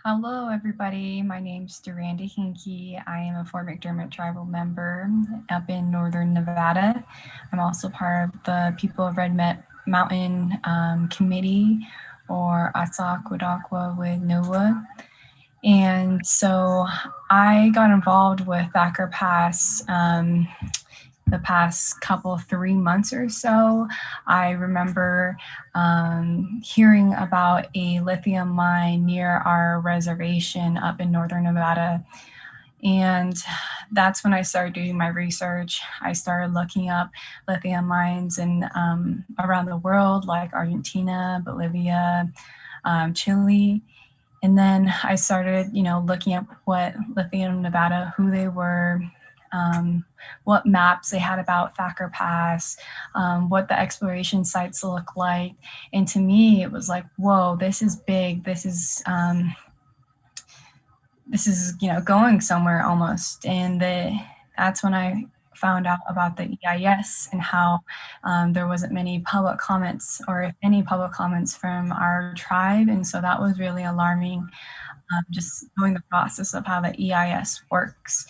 Hello, everybody. My name's Duranda Hinkie. I am a Fort McDermott tribal member up in northern Nevada. I'm also part of the People of Red Mountain Committee, or Atsakwadakwa with NOAA. And so I got involved with Thacker Pass the past couple, 3 months or so. I remember hearing about a lithium mine near our reservation up in northern Nevada. And that's when I started doing my research. I started looking up lithium mines in around the world, like Argentina, Bolivia, Chile. And then I started, looking up what Lithium Nevada, who they were, what maps they had about Thacker Pass, what the exploration sites look like. And to me, it was like, whoa, this is big. This is going somewhere almost. And that's when I found out about the EIS and how there wasn't many public comments, or if any public comments, from our tribe. And so that was really alarming, just knowing the process of how the EIS works.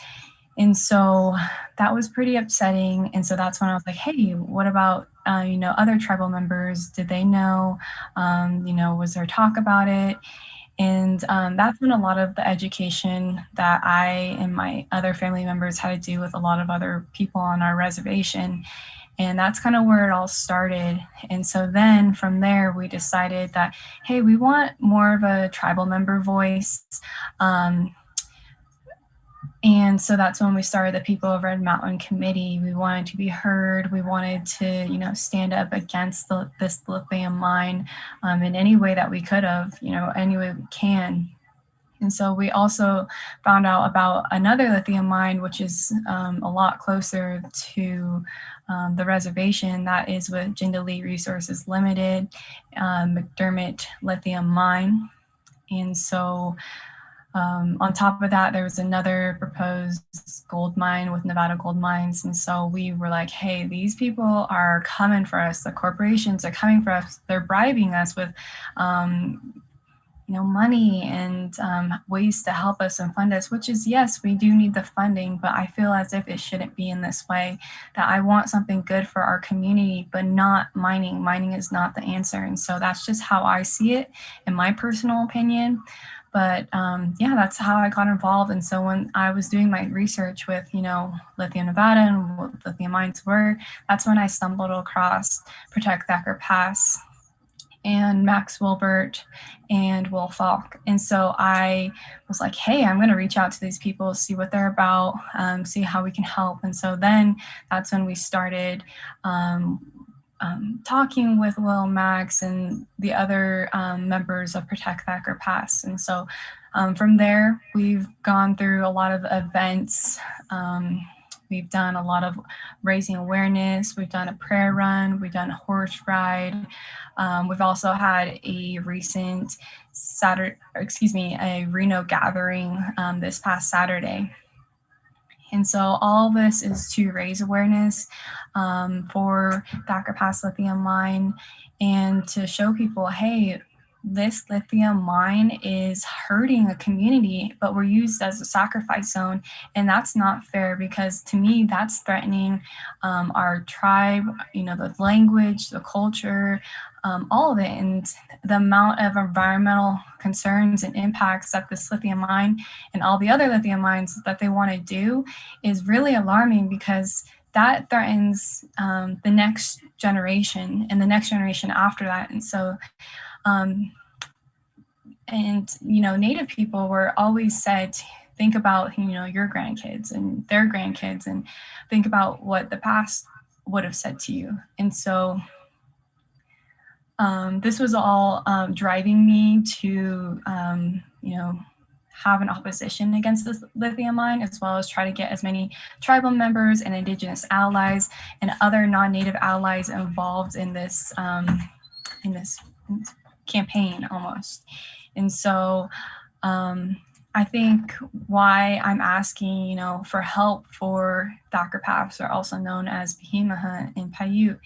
And so that was pretty upsetting. And so that's when I was like, hey, what about, other tribal members? Did they know? Was there talk about it? And that's when a lot of the education that I and my other family members had to do with a lot of other people on our reservation. And that's kind of where it all started. And so then from there, we decided that, hey, we want more of a tribal member voice. Um, and so that's when we started the People of Red Mountain Committee. We wanted to be heard. We wanted to, stand up against this lithium mine in any way that we could have, any way we can. And so we also found out about another lithium mine, which is a lot closer to the reservation. That is with Jindalee Resources Limited, McDermott Lithium Mine. And so on top of that, there was another proposed gold mine with Nevada Gold Mines. And so we were like, hey, these people are coming for us. The corporations are coming for us. They're bribing us with money and ways to help us and fund us, which is, yes, we do need the funding, but I feel as if it shouldn't be in this way, that I want something good for our community, but not mining. Mining is not the answer. And so that's just how I see it, in my personal opinion. But yeah, that's how I got involved. And so when I was doing my research with, Lithium Nevada and what lithium mines were, that's when I stumbled across Protect Thacker Pass and Max Wilbert and Will Falk. And so I was like, hey, I'm going to reach out to these people, see what they're about, see how we can help. And so then that's when we started talking with Will, Max, and the other members of Protect Thacker Pass. And so from there, we've gone through a lot of events. We've done a lot of raising awareness. We've done a prayer run. We've done a horse ride. We've also had a recent a Reno gathering this past Saturday. And so all this is to raise awareness for Thacker Pass Lithium Mine, and to show people, hey, this lithium mine is hurting a community, but we're used as a sacrifice zone. And that's not fair, because to me, that's threatening our tribe, the language, the culture, all of it. And the amount of environmental concerns and impacts that this lithium mine and all the other lithium mines that they want to do is really alarming, because that threatens the next generation and the next generation after that. And so Native people were always said, think about, your grandkids and their grandkids, and think about what the past would have said to you. And so this was all driving me to, have an opposition against this lithium mine, as well as try to get as many tribal members and Indigenous allies and other non-Native allies involved in this campaign almost. And so I think why I'm asking, for help for Thacker Pass, or also known as Behemoth in Paiute,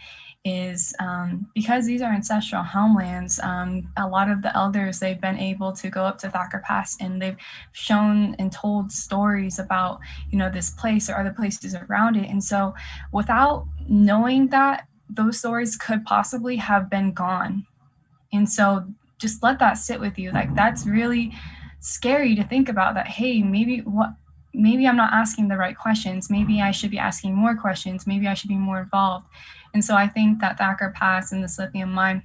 is because these are ancestral homelands. A lot of the elders, they've been able to go up to Thacker Pass, and they've shown and told stories about, this place or other places around it. And so without knowing that, those stories could possibly have been gone. And so just let that sit with you. Like, that's really scary to think about, that, hey, maybe I'm not asking the right questions. Maybe I should be asking more questions. Maybe I should be more involved. And so I think that Thacker Pass and this lithium mine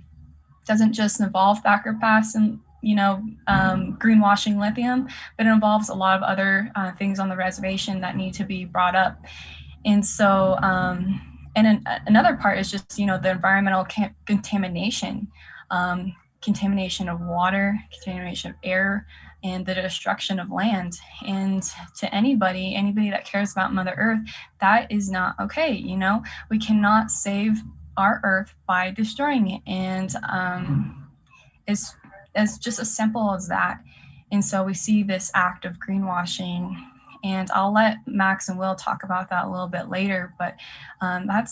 doesn't just involve Thacker Pass and greenwashing lithium, but it involves a lot of other things on the reservation that need to be brought up. And so, another part is just, the environmental contamination, contamination of water, contamination of air, and the destruction of land. And to anybody that cares about Mother Earth, that is not okay. We cannot save our Earth by destroying it. And it's just as simple as that. And so we see this act of greenwashing, and I'll let Max and Will talk about that a little bit later, but that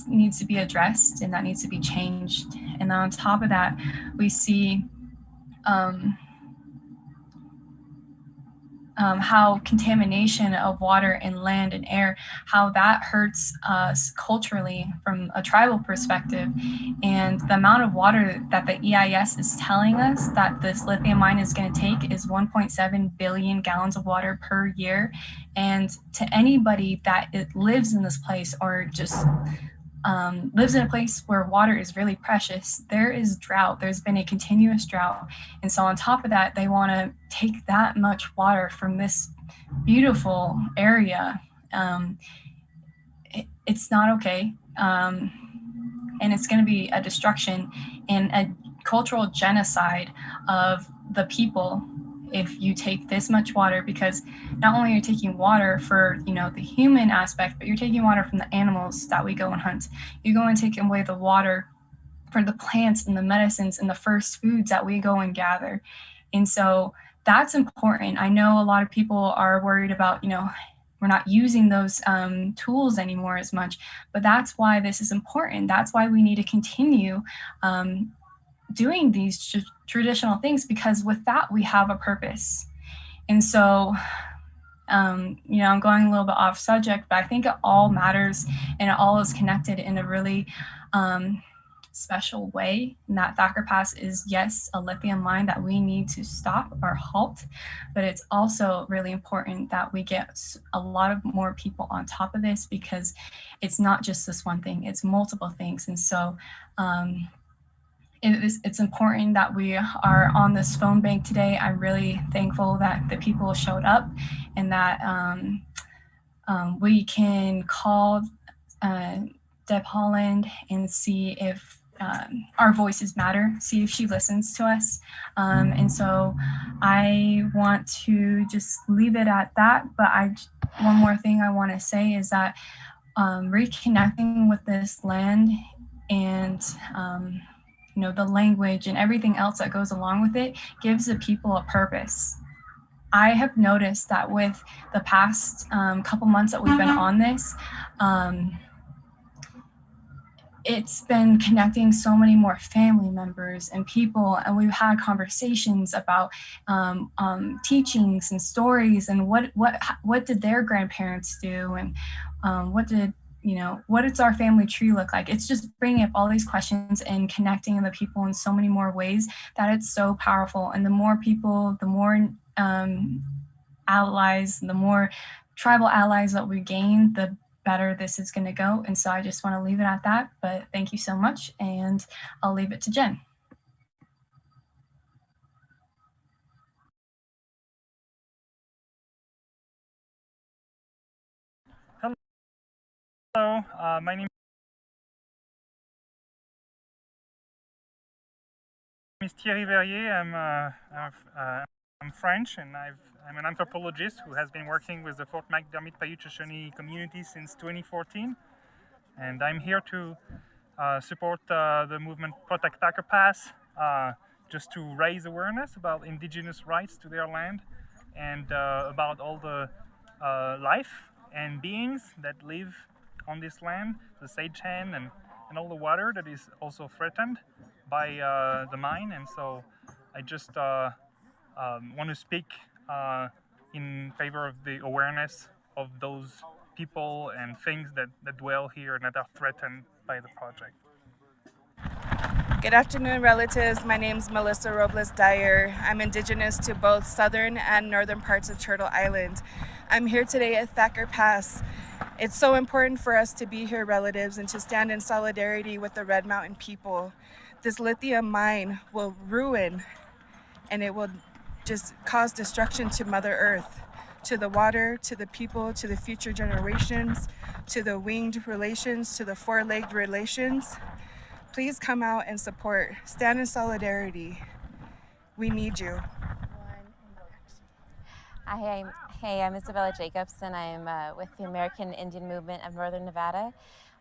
needs to be addressed, and that needs to be changed. And on top of that, we see how contamination of water and land and air, how that hurts us culturally from a tribal perspective. And the amount of water that the EIS is telling us that this lithium mine is going to take is 1.7 billion gallons of water per year. And to anybody that lives in this place, or just lives in a place where water is really precious, there is drought. There's been a continuous drought. And so on top of that, they want to take that much water from this beautiful area. It's not okay. And it's going to be a destruction and a cultural genocide of the people if you take this much water, because not only are you taking water for, the human aspect, but you're taking water from the animals that we go and hunt. You're going to take away the water for the plants and the medicines and the first foods that we go and gather. And so that's important. I know a lot of people are worried about, we're not using those tools anymore as much, but that's why this is important. That's why we need to continue doing these traditional things, because with that we have a purpose. And so I'm going a little bit off subject, but I think it all matters, and it all is connected in a really special way. And that Thacker Pass is, yes, a lithium mine that we need to stop or halt, but it's also really important that we get a lot of more people on top of this, because it's not just this one thing, it's multiple things. And so it's important that we are on this phone bank today. I'm really thankful that the people showed up, and that we can call Deb Holland and see if our voices matter, see if she listens to us. And so I want to just leave it at that. But one more thing I want to say is that reconnecting with this land and the language and everything else that goes along with it gives the people a purpose. I have noticed that with the past couple months that we've been on this, it's been connecting so many more family members and people, and we've had conversations about teachings and stories, and what did their grandparents do, and what does our family tree look like? It's just bringing up all these questions and connecting the people in so many more ways that it's so powerful. And the more people, the more allies, the more tribal allies that we gain, the better this is going to go. And so I just want to leave it at that. But thank you so much, and I'll leave it to Jen. Hello, my name is Thierry Verrier. I'm French, and I'm an anthropologist who has been working with the Fort McDermott Paiute Shoshone community since 2014. And I'm here to support the movement Protect Thacker Pass, just to raise awareness about indigenous rights to their land, and about all the life and beings that live on this land, the sage hen and all the water that is also threatened by the mine. And so I just want to speak in favor of the awareness of those people and things that dwell here and that are threatened by the project. Good afternoon, relatives. My name is Melissa Robles Dyer. I'm Indigenous to both southern and northern parts of Turtle Island. I'm here today at Thacker Pass. It's so important for us to be here, relatives, and to stand in solidarity with the Red Mountain people. This lithium mine will ruin, and it will just cause destruction to Mother Earth, to the water, to the people, to the future generations, to the winged relations, to the four-legged relations. Please come out and support. Stand in solidarity. We need you. Hey, I'm Isabella Jacobson. I'm with the American Indian Movement of Northern Nevada.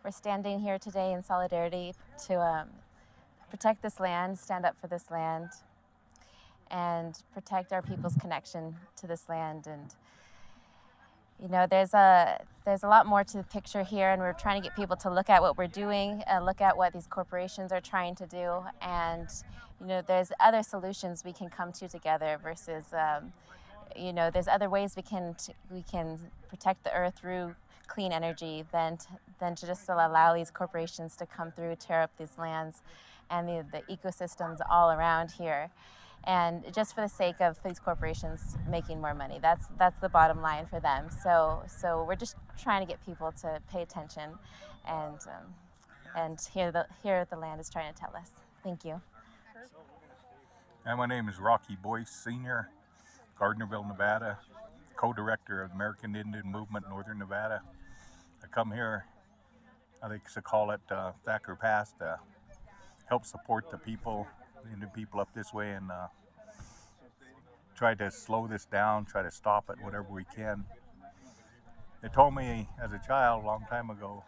We're standing here today in solidarity to protect this land, stand up for this land, and protect our people's connection to this land. And you know, there's a lot more to the picture here, and we're trying to get people to look at what we're doing and look at what these corporations are trying to do. And you know, there's other solutions we can come to together versus you know, there's other ways we can protect the earth through clean energy than to just allow these corporations to come through, tear up these lands and the ecosystems all around here. And just for the sake of these corporations making more money, that's the bottom line for them. So we're just trying to get people to pay attention, and hear the land is trying to tell us. Thank you. And my name is Rocky Boyce Sr., Gardnerville, Nevada, co-director of American Indian Movement, Northern Nevada. I come here, I think to call it Thacker Pass, to help support the people, the Indian people up this way, and try to slow this down, try to stop it whatever we can. They told me as a child a long time ago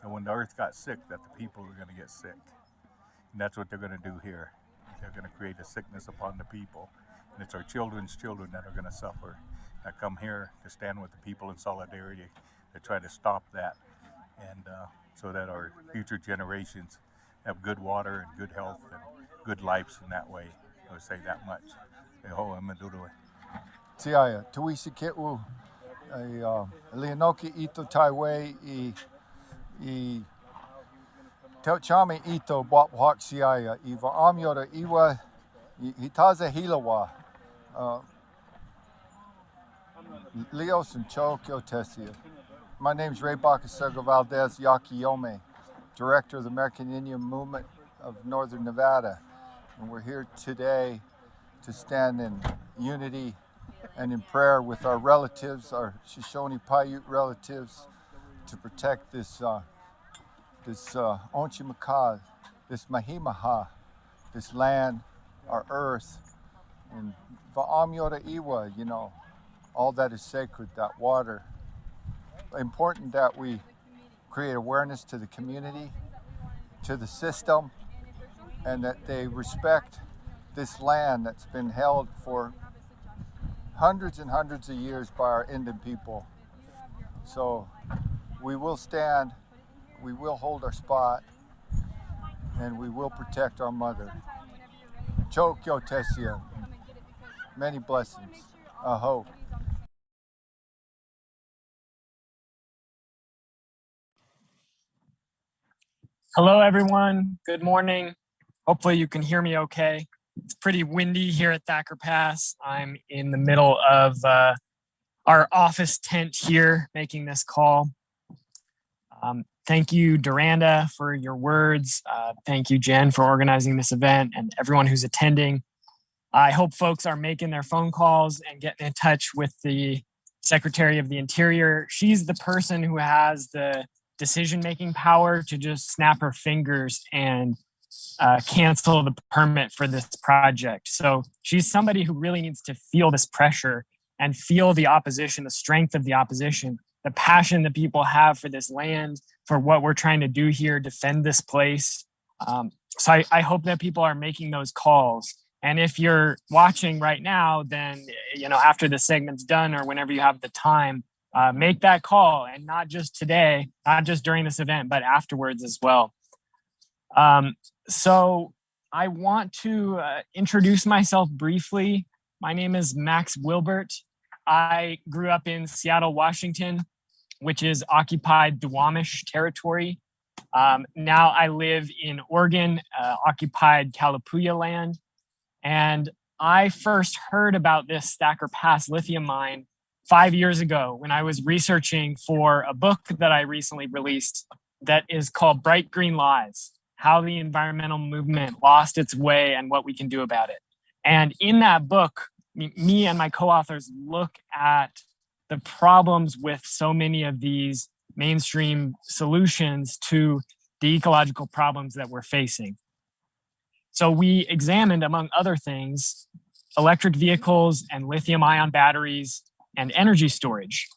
that when the earth got sick, that the people were going to get sick. And that's what they're going to do here. They're going to create a sickness upon the people. And it's our children's children that are going to suffer. I come here to stand with the people in solidarity to try to stop that, and so that our future generations have good water and good health and good lives in that way. I would say that much. Tiaya, tuisi ke'u Leonoki ito taiwe I teuchami ito bwapwak siaya I vaamyora iwa hitaza hilawa Leos and Chokyo Tesia. My name is Ray Bacasego Valdez Yakiyome, Director of the American Indian Movement of Northern Nevada. And we're here today to stand in unity and in prayer with our relatives, our Shoshone Paiute relatives, to protect this Onchimaka, this Mahimaha, this land, our earth, and Va'amyora Iwa, you know, all that is sacred, that water. Important that we create awareness to the community, to the system, and that they respect this land that's been held for hundreds and hundreds of years by our Indian people. So we will stand, we will hold our spot, and we will protect our mother. Chokyo Tesia. Many blessings. Aho. Hello, everyone. Good morning. Hopefully you can hear me okay. It's pretty windy here at Thacker Pass. I'm in the middle of our office tent here making this call. Thank you, Duranda, for your words. Thank you, Jen, for organizing this event, and everyone who's attending. I hope folks are making their phone calls and getting in touch with the Secretary of the Interior. She's the person who has the decision-making power to just snap her fingers and cancel the permit for this project. So she's somebody who really needs to feel this pressure and feel the opposition, the strength of the opposition, the passion that people have for this land, for what we're trying to do here, defend this place. So I hope that people are making those calls. And if you're watching right now, then, after the segment's done or whenever you have the time, make that call, and not just today, not just during this event, but afterwards as well. So I want to introduce myself briefly. My name is Max Wilbert. I grew up in Seattle, Washington, which is occupied Duwamish territory. Now I live in Oregon, occupied Kalapuya land. And I first heard about this Thacker Pass lithium mine 5 years ago when I was researching for a book that I recently released that is called Bright Green Lies: How the Environmental Movement Lost Its Way and What We Can Do About It. And in that book, me and my co-authors look at the problems with so many of these mainstream solutions to the ecological problems that we're facing. So we examined, among other things, electric vehicles and lithium-ion batteries and energy storage.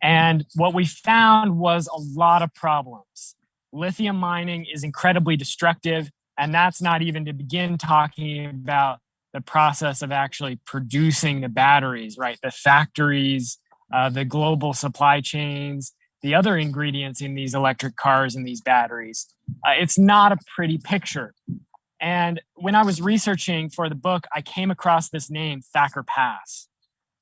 And what we found was a lot of problems. Lithium mining is incredibly destructive, and that's not even to begin talking about the process of actually producing the batteries, right? The factories, the global supply chains, the other ingredients in these electric cars and these batteries. It's not a pretty picture. And when I was researching for the book, I came across this name, Thacker Pass.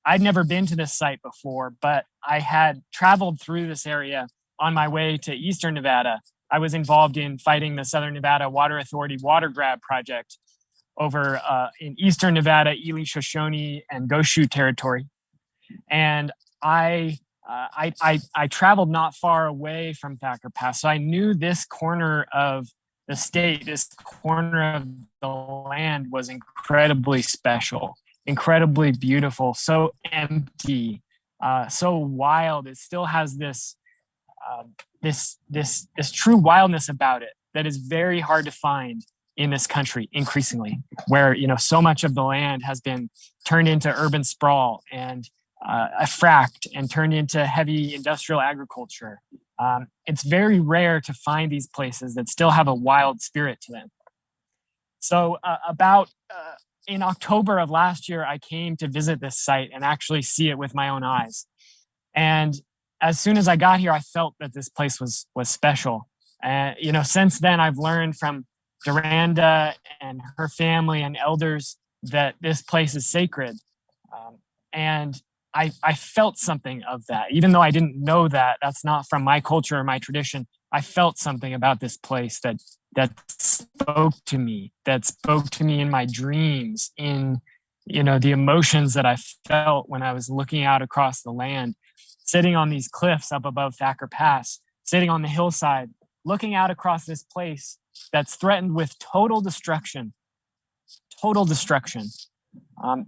I'd never been to this site before, but I had traveled through this area on my way to Eastern Nevada. I was involved in fighting the Southern Nevada Water Authority water grab project over in Eastern Nevada, Ely, Shoshone, and Goshu territory. And I traveled not far away from Thacker Pass, so I knew this corner of the state, this corner of the land was incredibly special, incredibly beautiful, so empty, so wild. It still has this true wildness about it that is very hard to find in this country increasingly, where so much of the land has been turned into urban sprawl and fracked and turned into heavy industrial agriculture. It's very rare to find these places that still have a wild spirit to them. So in October of last year, I came to visit this site and actually see it with my own eyes. And as soon as I got here, I felt that this place was special. And since then, I've learned from Duranda and her family and elders that this place is sacred. And I felt something of that, even though I didn't know that. That's not from my culture or my tradition. I felt something about this place that spoke to me in my dreams, in the emotions that I felt when I was looking out across the land, sitting on these cliffs up above Thacker Pass, sitting on the hillside, looking out across this place that's threatened with total destruction.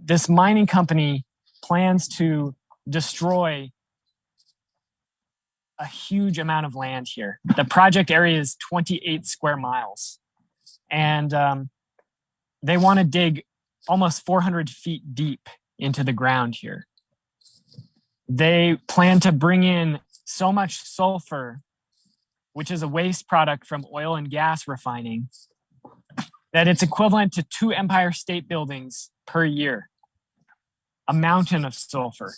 This mining company plans to destroy a huge amount of land here. The project area is 28 square miles. And they want to dig almost 400 feet deep into the ground here. They plan to bring in so much sulfur, which is a waste product from oil and gas refining, that it's equivalent to 2 Empire State Buildings per year. A mountain of sulfur.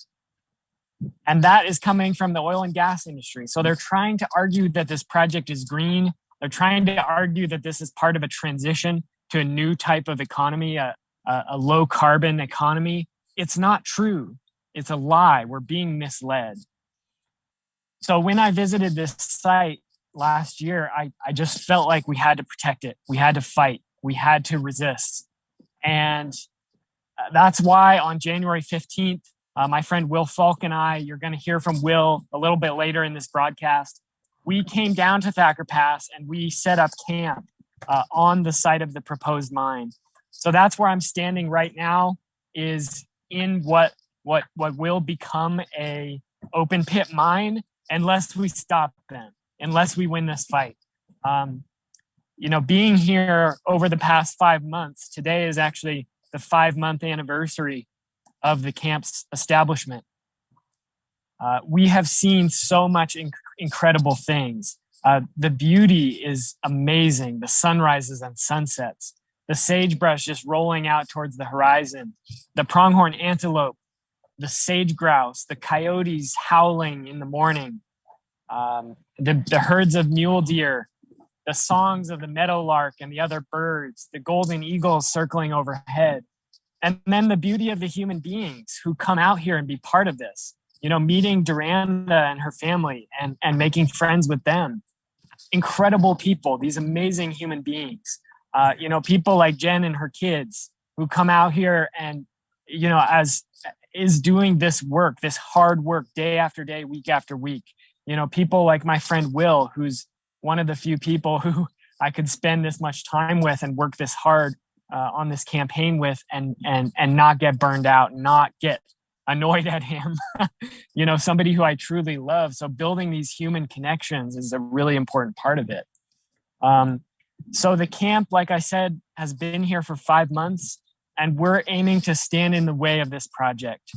And that is coming from the oil and gas industry. So they're trying to argue that this project is green. They're trying to argue that this is part of a transition to a new type of economy, a low carbon economy. It's not true. It's a lie. We're being misled. So when I visited this site last year, I just felt like we had to protect it. We had to fight. We had to resist. And that's why on January 15th, my friend Will Falk and I, you're going to hear from Will a little bit later in this broadcast, we came down to Thacker Pass and we set up camp on the site of the proposed mine. So that's where I'm standing right now, is in what will become a open pit mine, unless we stop them, unless we win this fight. Being here over the past 5 months, today is actually the 5-month anniversary of the camp's establishment. We have seen so much incredible things. The beauty is amazing. The sunrises and sunsets, the sagebrush just rolling out towards the horizon, the pronghorn antelope, the sage grouse, the coyotes howling in the morning, the herds of mule deer, the songs of the meadowlark and the other birds, the golden eagles circling overhead, and then the beauty of the human beings who come out here and be part of this, meeting Duranda and her family and making friends with them. Incredible people, these amazing human beings, people like Jen and her kids who come out here and, as is doing this work, this hard work day after day, week after week. People like my friend Will, who's one of the few people who I could spend this much time with and work this hard on this campaign with and not get burned out, not get annoyed at him, somebody who I truly love. So building these human connections is a really important part of it. So the camp, like I said, has been here for 5 months, and we're aiming to stand in the way of this project.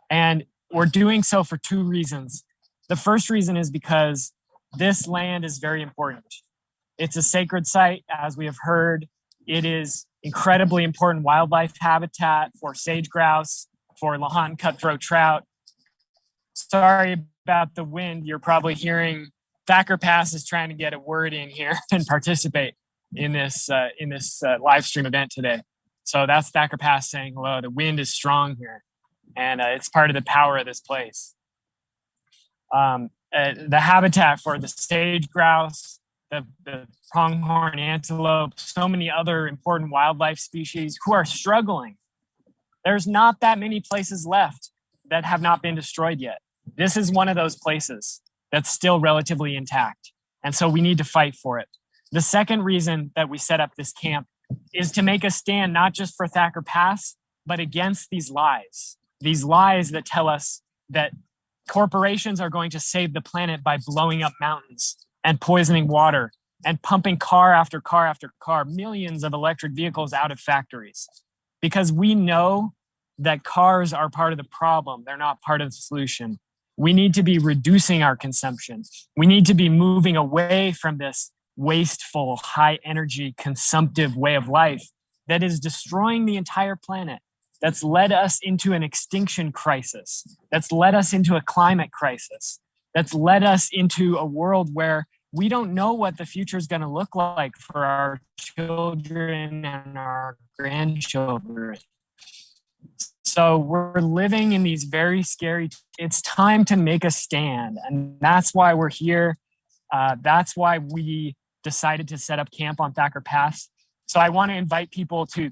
And we're doing so for 2 reasons. The first reason is because this land is very important. It's a sacred site, as we have heard. It is incredibly important wildlife habitat for sage grouse, for Lahontan cutthroat trout. Sorry about the wind. You're probably hearing Thacker Pass is trying to get a word in here and participate in this live stream event today. So that's Thacker Pass saying hello. The wind is strong here, and it's part of the power of this place. The habitat for the sage grouse, the pronghorn antelope, so many other important wildlife species who are struggling. There's not that many places left that have not been destroyed yet. This is one of those places that's still relatively intact. And so we need to fight for it. The second reason that we set up this camp is to make a stand, not just for Thacker Pass, but against these lies that tell us that corporations are going to save the planet by blowing up mountains and poisoning water and pumping car after car after car, millions of electric vehicles out of factories. Because we know that cars are part of the problem. They're not part of the solution. We need to be reducing our consumption. We need to be moving away from this wasteful, high energy, consumptive way of life that is destroying the entire planet, that's led us into an extinction crisis, that's led us into a climate crisis, that's led us into a world where we don't know what the future is going to look like for our children and our grandchildren. So we're living in these very scary, it's time to make a stand. And that's why we're here. That's why we decided to set up camp on Thacker Pass. So I want to invite people to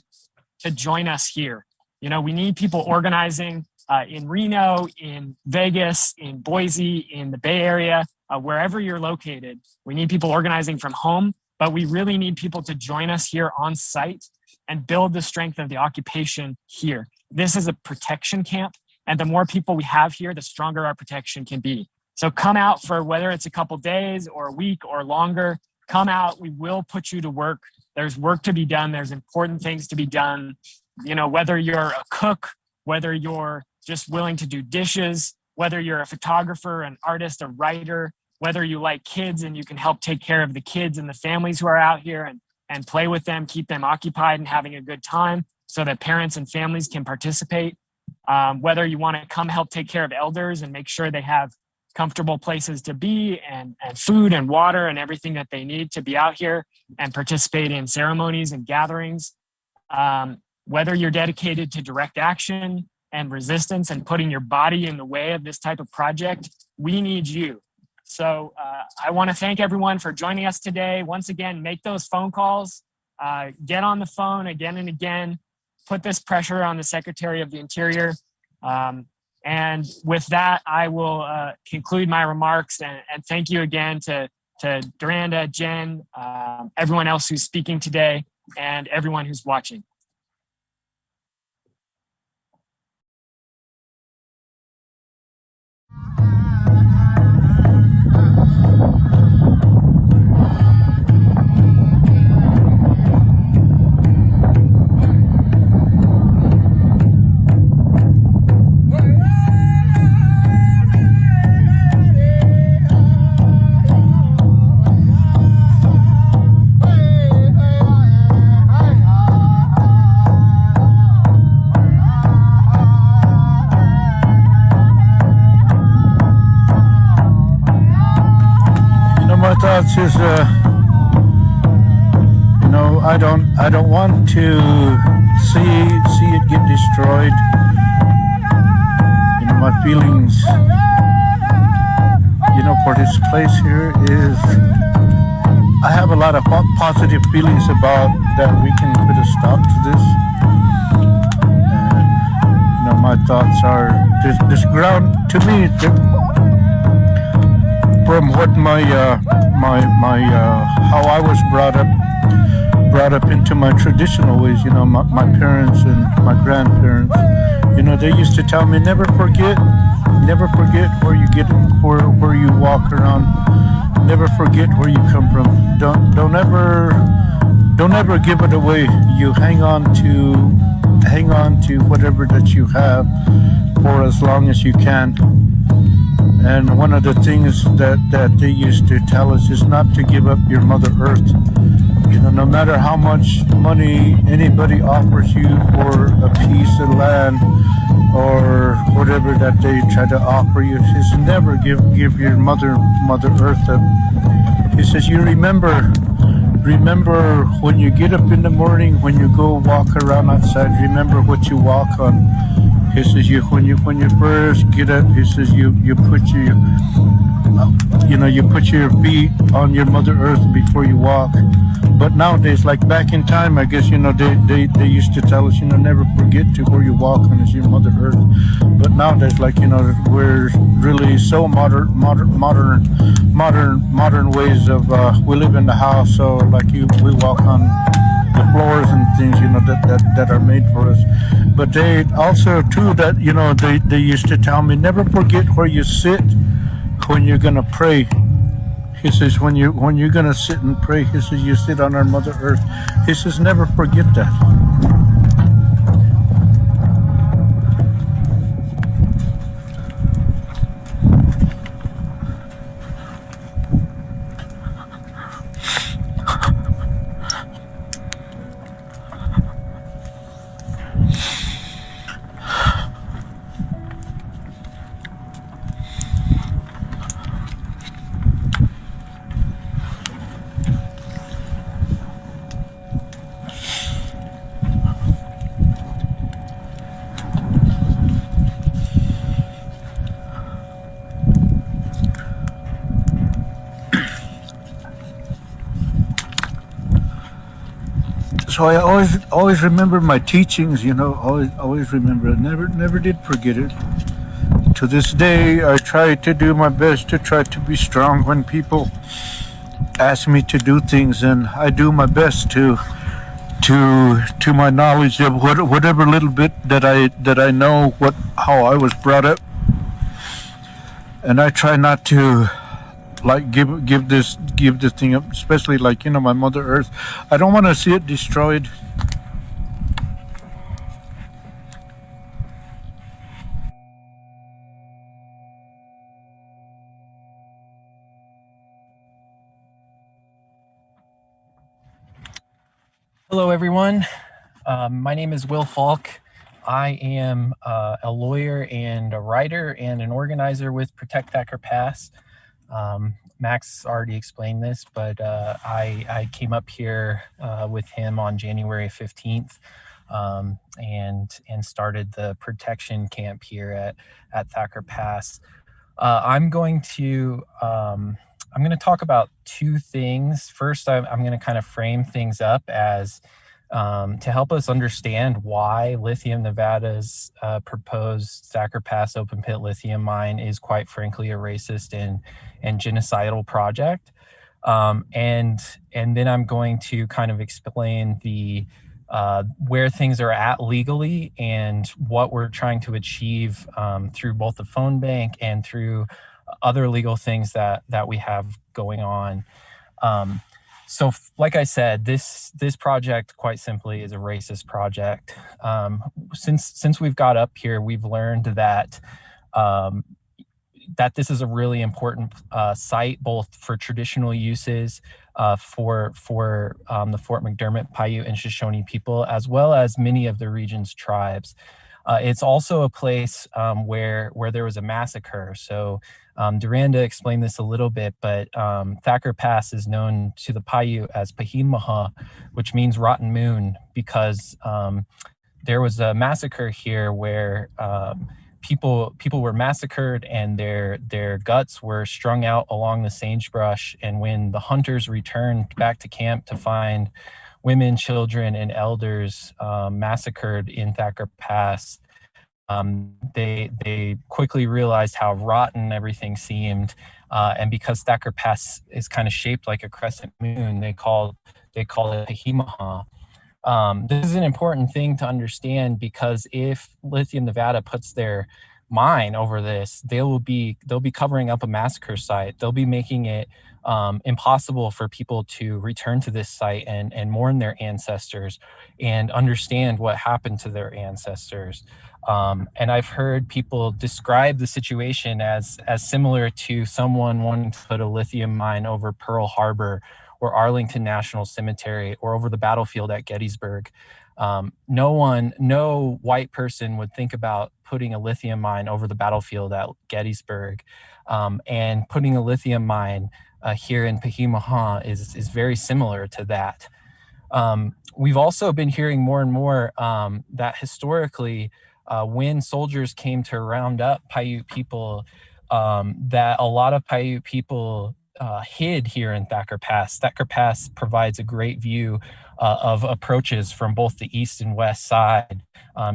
join us here. We need people organizing in Reno, in Vegas, in Boise, in the Bay Area, wherever you're located. We need people organizing from home, but we really need people to join us here on site and build the strength of the occupation here. This is a protection camp, and the more people we have here, the stronger our protection can be. So come out for whether it's a couple days or a week or longer, come out. We will put you to work. There's work to be done. There's important things to be done. Whether you're a cook, whether you're just willing to do dishes, whether you're a photographer, an artist, a writer, whether you like kids and you can help take care of the kids and the families who are out here and play with them, keep them occupied and having a good time so that parents and families can participate. Whether you want to come help take care of elders and make sure they have comfortable places to be and food and water and everything that they need to be out here and participate in ceremonies and gatherings. Whether you're dedicated to direct action and resistance and putting your body in the way of this type of project, we need you. So I want to thank everyone for joining us today. Once again, make those phone calls, get on the phone again and again, put this pressure on the Secretary of the Interior. And with that, I will conclude my remarks and thank you again to Duranda, Jen, everyone else who's speaking today, and everyone who's watching. Hey, hey, hey, hey, hey. thoughts is, you know, I don't want to see it get destroyed. You know, my feelings, you know, for this place here is, I have a lot of positive feelings about that we can put a stop to this. And, you know, my thoughts are this ground to me. From what my how I was brought up into my traditional ways, you know, my parents and my grandparents, you know, they used to tell me never forget where you get, where you walk around, never forget where you come from. Don't ever give it away. You hang on to whatever that you have for as long as you can. And one of the things that they used to tell us is not to give up your Mother Earth. You know, no matter how much money anybody offers you for a piece of land or whatever that they try to offer you, he says never give your Mother Earth up. He says you remember when you get up in the morning, when you go walk around outside, remember what you walk on. He says when you first get up, he says you put your feet on your Mother Earth before you walk. But nowadays, like back in time, I guess, you know, they used to tell us, you know, never forget to where you walk on is your Mother Earth. But nowadays, like, you know, we're really so modern ways of we live in the house, so like we walk on the floors and things, you know, that are made for us. But they also too that, you know, they used to tell me never forget where you sit when you're gonna pray. He says when you're gonna sit and pray, he says you sit on our Mother Earth. He says never forget that. So I always remember my teachings, you know, always remember it. Never did forget it. To this day, I try to do my best to try to be strong when people ask me to do things, and I do my best to my knowledge of whatever little bit that I know how I was brought up, and I try not to like give this thing up, especially like, you know, my Mother Earth. I don't want to see it destroyed. Hello, everyone. My name is Will Falk. I am a lawyer and a writer and an organizer with Protect Thacker Pass. Max already explained this, but I came up here with him on January 15th and started the protection camp here at Thacker Pass. I'm going to talk about two things. First, I'm going to kind of frame things up as to help us understand why Lithium Nevada's proposed Thacker Pass open pit lithium mine is quite frankly a racist and genocidal project. And then I'm going to kind of explain the where things are at legally and what we're trying to achieve through both the phone bank and through other legal things that we have going on. So like I said, this project quite simply is a racist project. Since we've got up here, we've learned that that this is a really important site, both for traditional uses for the Fort McDermott, Paiute, and Shoshone people, as well as many of the region's tribes. It's also a place where there was a massacre. So Duranda explained this a little bit, but Thacker Pass is known to the Paiute as Pahimaha, which means rotten moon, because there was a massacre here where people were massacred and their guts were strung out along the sagebrush. And when the hunters returned back to camp to find women, children, and elders massacred in Thacker Pass, they quickly realized how rotten everything seemed, and because Thacker Pass is kind of shaped like a crescent moon, they call it Pahimaha. This is an important thing to understand, because if Lithium Nevada puts their mine over this, they'll be covering up a massacre site. They'll be making it impossible for people to return to this site and mourn their ancestors and understand what happened to their ancestors. And I've heard people describe the situation as similar to someone wanting to put a lithium mine over Pearl Harbor or Arlington National Cemetery or over the battlefield at Gettysburg. No white person would think about putting a lithium mine over the battlefield at Gettysburg. And putting a lithium mine here in Pahimaha is very similar to that. We've also been hearing more and more that historically, when soldiers came to round up Paiute people, that a lot of Paiute people hid here in Thacker Pass. Thacker Pass provides a great view of approaches from both the east and west side.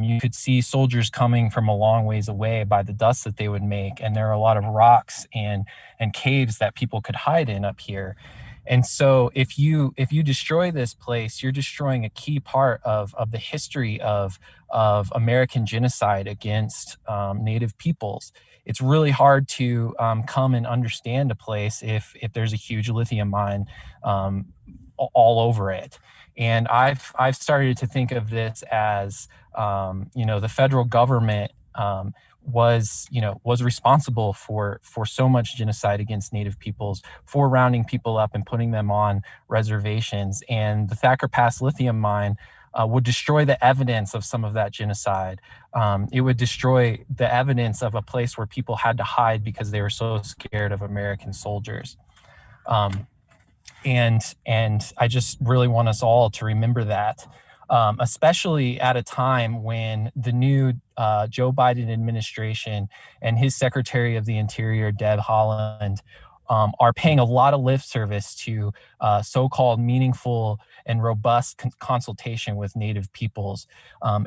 You could see soldiers coming from a long ways away by the dust that they would make, and there are a lot of rocks and caves that people could hide in up here. And so if you destroy this place, you're destroying a key part of the history of American genocide against Native peoples. It's really hard to come and understand a place if there's a huge lithium mine all over it. And I've started to think of this as the federal government was responsible for so much genocide against Native peoples, for rounding people up and putting them on reservations. And the Thacker Pass lithium mine would destroy the evidence of some of that genocide. It would destroy the evidence of a place where people had to hide because they were so scared of American soldiers. And I just really want us all to remember that, especially at a time when the new Joe Biden administration and his Secretary of the Interior, Deb Haaland, are paying a lot of lip service to so-called meaningful and robust consultation with Native peoples.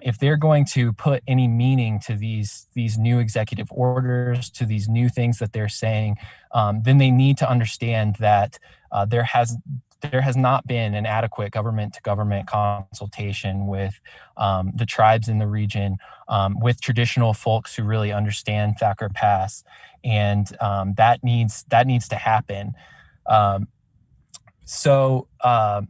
If they're going to put any meaning to these new executive orders, to these new things that they're saying, then they need to understand that there has not been an adequate government-to-government consultation with the tribes in the region, with traditional folks who really understand Thacker Pass, and that needs to happen. So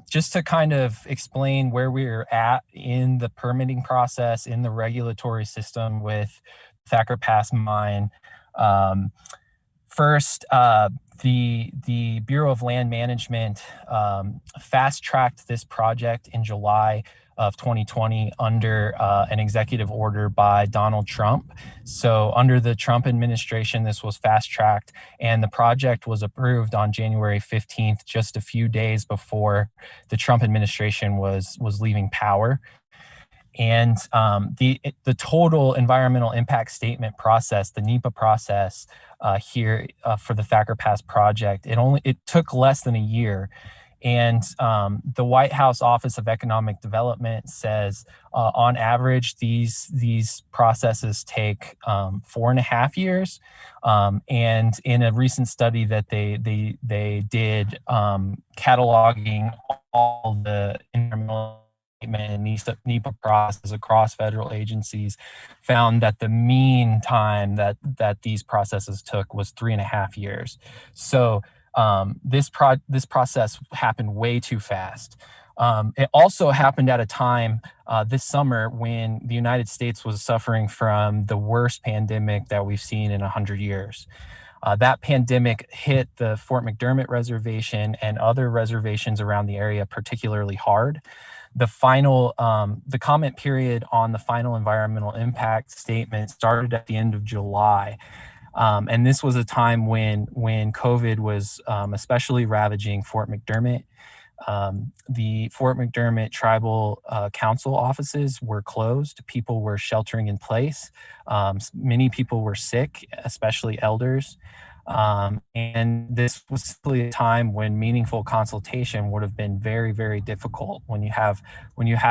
just to kind of explain where we're at in the permitting process, in the regulatory system with Thacker Pass mine. First, the Bureau of Land Management fast-tracked this project in July of 2020 under an executive order by Donald Trump. So under the Trump administration, this was fast-tracked, and the project was approved on January 15th, just a few days before the Trump administration was leaving power. And the total environmental impact statement process, the NEPA process here for the Thacker Pass project, it took less than a year. And the White House Office of Economic Development says on average these processes take 4.5 years. And in a recent study that they did, cataloging all the environmental and NEPA process across federal agencies, found that the mean time that these processes took was 3.5 years. So this process happened way too fast. It also happened at a time this summer when the United States was suffering from the worst pandemic that we've seen in 100 years. That pandemic hit the Fort McDermitt Reservation and other reservations around the area particularly hard. the final, the comment period on the final environmental impact statement started at the end of July. And this was a time when COVID was especially ravaging Fort McDermitt. The Fort McDermitt Tribal Council offices were closed. People were sheltering in place. Many people were sick, especially elders. And this was simply a time when meaningful consultation would have been very, very difficult. When you have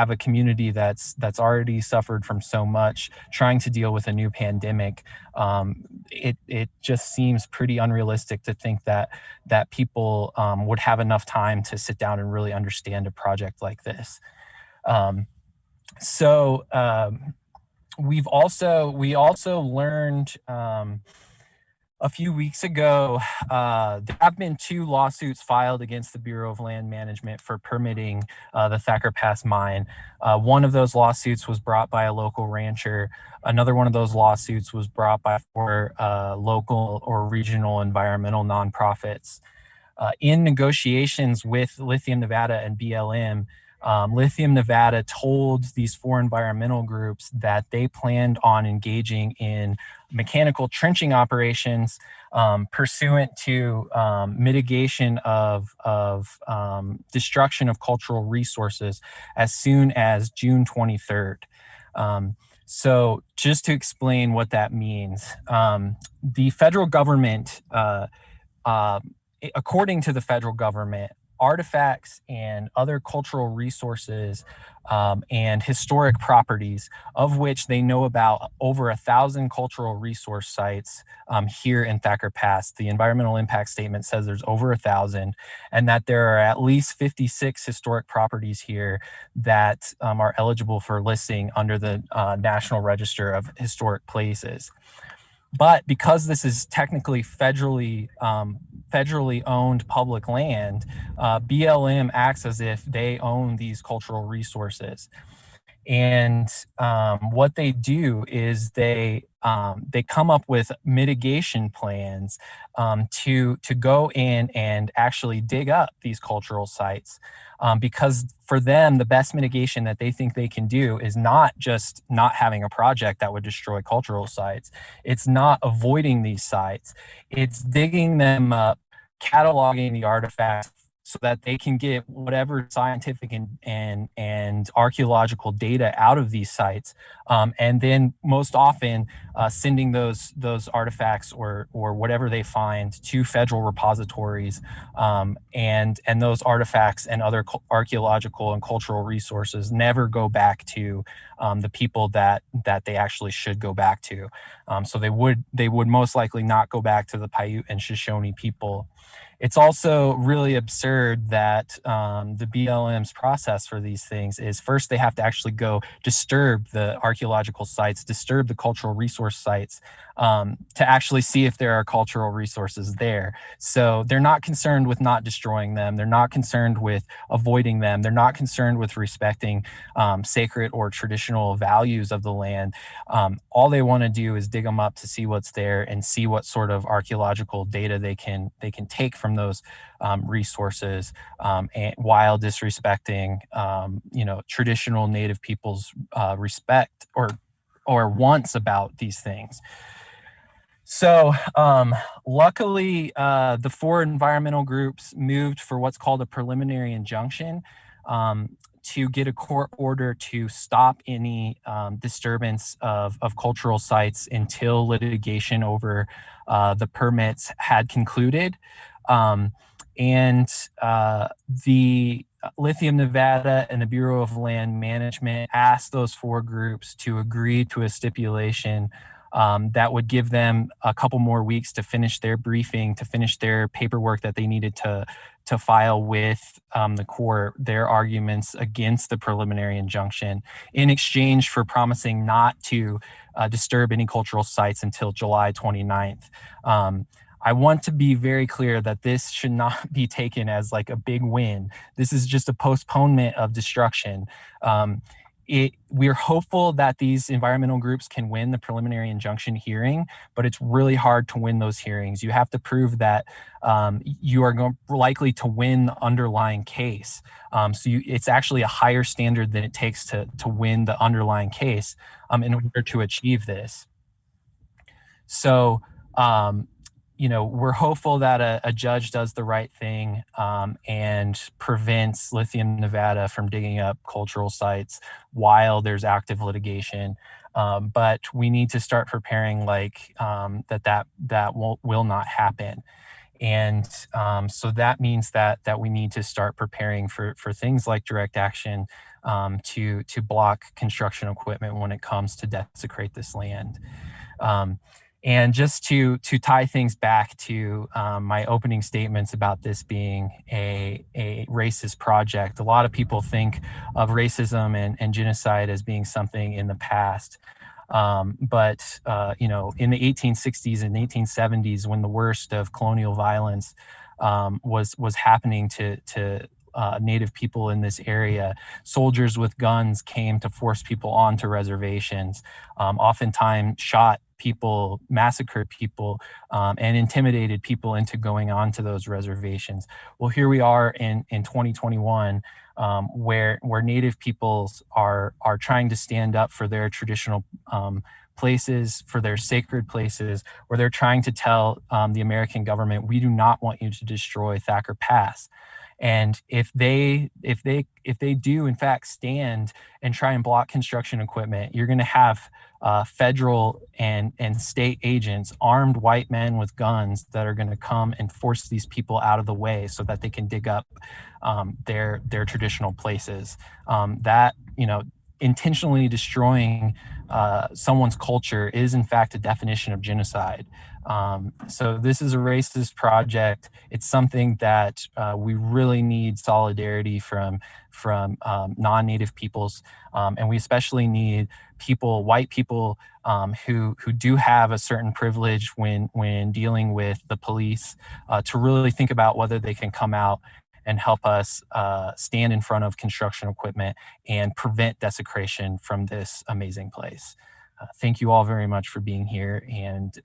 a community that's already suffered from so much, trying to deal with a new pandemic, it just seems pretty unrealistic to think that people would have enough time to sit down and really understand a project like this. We also learned a few weeks ago, there have been 2 lawsuits filed against the Bureau of Land Management for permitting the Thacker Pass mine. One of those lawsuits was brought by a local rancher. Another one of those lawsuits was brought by 4 local or regional environmental nonprofits. In negotiations with Lithium Nevada and BLM, Lithium Nevada told these 4 environmental groups that they planned on engaging in mechanical trenching operations pursuant to mitigation of destruction of cultural resources as soon as June 23rd. So just to explain what that means, the federal government, according to the federal government, artifacts and other cultural resources and historic properties, of which they know about over 1,000 cultural resource sites here in Thacker Pass. The environmental impact statement says there's over 1,000, and that there are at least 56 historic properties here that are eligible for listing under the National Register of Historic Places. But because this is technically federally owned public land, BLM acts as if they own these cultural resources. And what they do is they come up with mitigation plans to go in and actually dig up these cultural sites. Because for them, the best mitigation that they think they can do is not just not having a project that would destroy cultural sites. It's not avoiding these sites. It's digging them up, cataloging the artifacts so that they can get whatever scientific and archaeological data out of these sites, and then most often sending those artifacts or whatever they find to federal repositories, and those artifacts and other archaeological and cultural resources never go back to the people that they actually should go back to. So they would most likely not go back to the Paiute and Shoshone people. It's also really absurd that the BLM's process for these things is first they have to actually go disturb the archaeological sites, disturb the cultural resource sites to actually see if there are cultural resources there. So they're not concerned with not destroying them. They're not concerned with avoiding them. They're not concerned with respecting sacred or traditional values of the land. All they want to do is dig them up to see what's there and see what sort of archaeological data they can take from those resources, and while disrespecting traditional Native people's respect or wants about these things. So luckily, the 4 environmental groups moved for what's called a preliminary injunction to get a court order to stop any disturbance of cultural sites until litigation over the permits had concluded. The Lithium Nevada and the Bureau of Land Management asked those 4 groups to agree to a stipulation that would give them a couple more weeks to finish their briefing, to finish their paperwork that they needed to file with the court, their arguments against the preliminary injunction, in exchange for promising not to disturb any cultural sites until July 29th. I want to be very clear that this should not be taken as like a big win. This is just a postponement of destruction. we're hopeful that these environmental groups can win the preliminary injunction hearing, but it's really hard to win those hearings. You have to prove that you are likely to win the underlying case. It's actually a higher standard than it takes to win the underlying case in order to achieve this. So, we're hopeful that a judge does the right thing and prevents Lithium Nevada from digging up cultural sites while there's active litigation. But we need to start preparing that will not happen. And so that means that we need to start preparing for things like direct action to block construction equipment when it comes to desecrate this land. And just to tie things back to my opening statements about this being a racist project, a lot of people think of racism and genocide as being something in the past. But in the 1860s and 1870s, when the worst of colonial violence was happening to Native people in this area, soldiers with guns came to force people onto reservations, oftentimes shot people, massacred people, and intimidated people into going onto those reservations. Well, here we are in 2021, where Native peoples are trying to stand up for their traditional places, for their sacred places, where they're trying to tell the American government, we do not want you to destroy Thacker Pass. And if they do in fact stand and try and block construction equipment, you're going to have federal and state agents, armed white men with guns, that are going to come and force these people out of the way so that they can dig up their traditional places. Intentionally destroying someone's culture is in fact a definition of genocide. So this is a racist project. It's something that we really need solidarity from non-Native peoples, and we especially need white people who do have a certain privilege when dealing with the police, to really think about whether they can come out and help us stand in front of construction equipment and prevent desecration from this amazing place. Thank you all very much for being here, and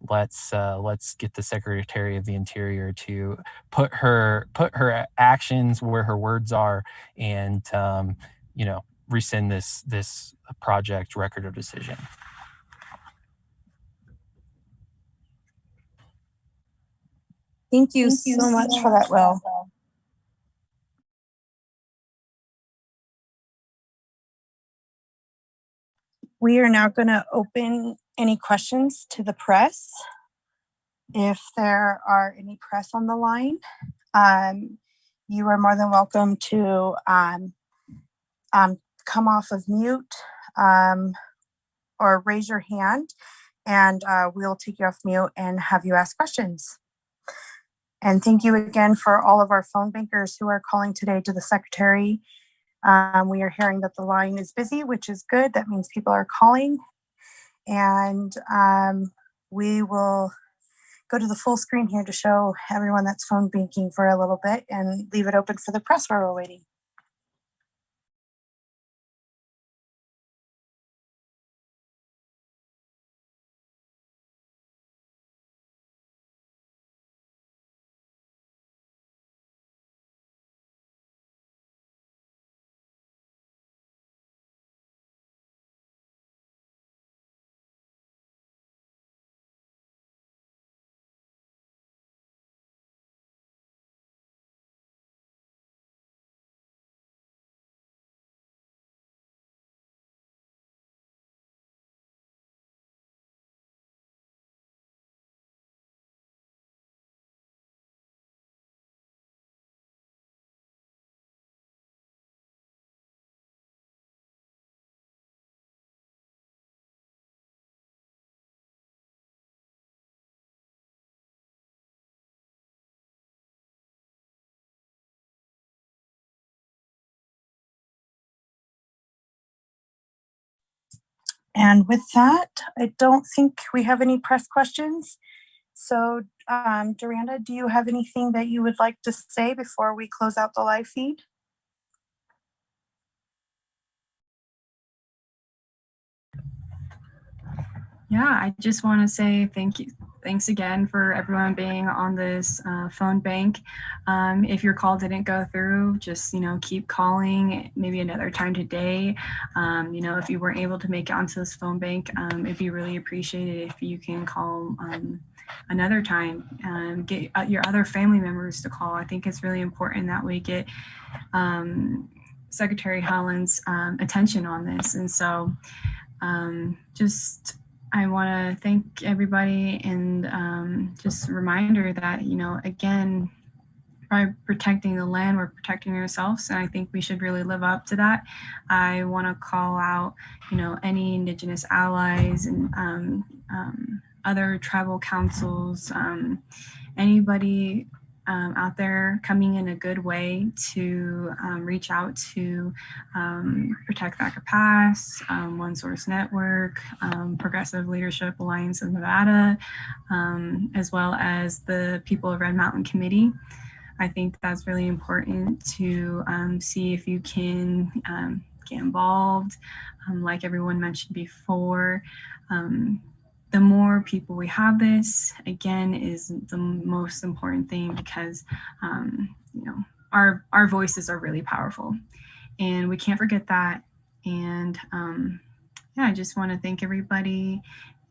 let's get the Secretary of the Interior to put her actions where her words are, and rescind this project record of decision. Thank you so much for that, Will. We are now going to open any questions to the press. If there are any press on the line, you are more than welcome to come off of mute or raise your hand, and we'll take you off mute and have you ask questions. And thank you again for all of our phone bankers who are calling today to the Secretary. We are hearing that the line is busy, which is good. That means people are calling. And we will go to the full screen here to show everyone that's phone banking for a little bit and leave it open for the press while we're waiting. And with that, I don't think we have any press questions. So, Duranda, do you have anything that you would like to say before we close out the live feed? Yeah, I just want to say thank you. Thanks again for everyone being on this phone bank. If your call didn't go through, just, keep calling maybe another time today. If you weren't able to make it onto this phone bank, it'd be really appreciated if you can call another time. Get your other family members to call. I think it's really important that we get Secretary Holland's attention on this. And so I want to thank everybody, and just a reminder that, again, by protecting the land, we're protecting ourselves. And I think we should really live up to that. I want to call out, any Indigenous allies and other tribal councils, anybody out there coming in a good way to reach out to Protect Thacker Pass, One Source Network, Progressive Leadership Alliance of Nevada, as well as the People of Red Mountain Committee. I think that's really important to see if you can get involved. Like everyone mentioned before, the more people we have this, again, is the most important thing, because our voices are really powerful, and we can't forget that. And I just want to thank everybody.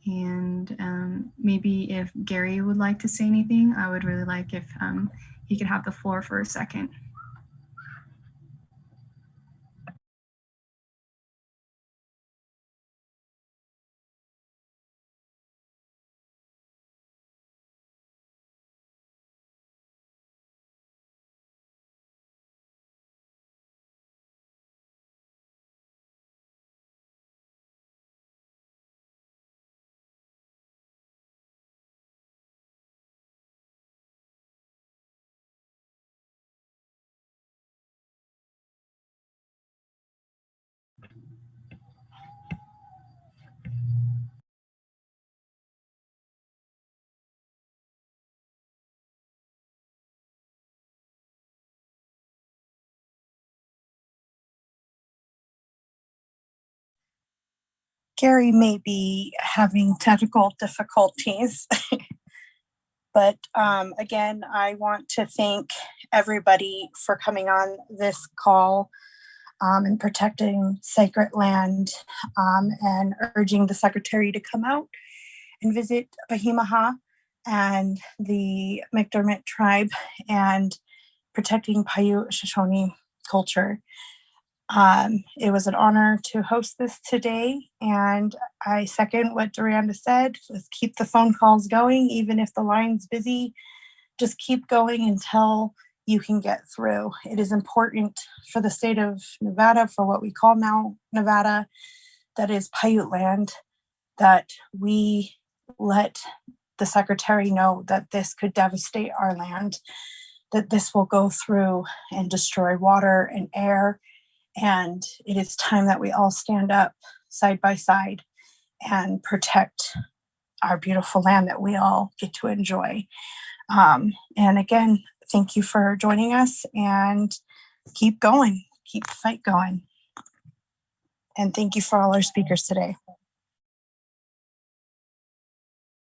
And maybe if Gary would like to say anything, I would really like if he could have the floor for a second. Gary may be having technical difficulties. But again, I want to thank everybody for coming on this call and protecting sacred land, and urging the Secretary to come out and visit Pahimaha and the McDermott tribe and protecting Paiute Shoshone culture. It was an honor to host this today, and I second what Duranda said. Let's keep the phone calls going, even if the line's busy. Just keep going until you can get through. It is important for the state of Nevada, for what we call now Nevada, that is Paiute land, that we let the Secretary know that this could devastate our land, that this will go through and destroy water and air. And it is time that we all stand up side by side and protect our beautiful land that we all get to enjoy. And again, thank you for joining us, and keep going, keep the fight going. And thank you for all our speakers today.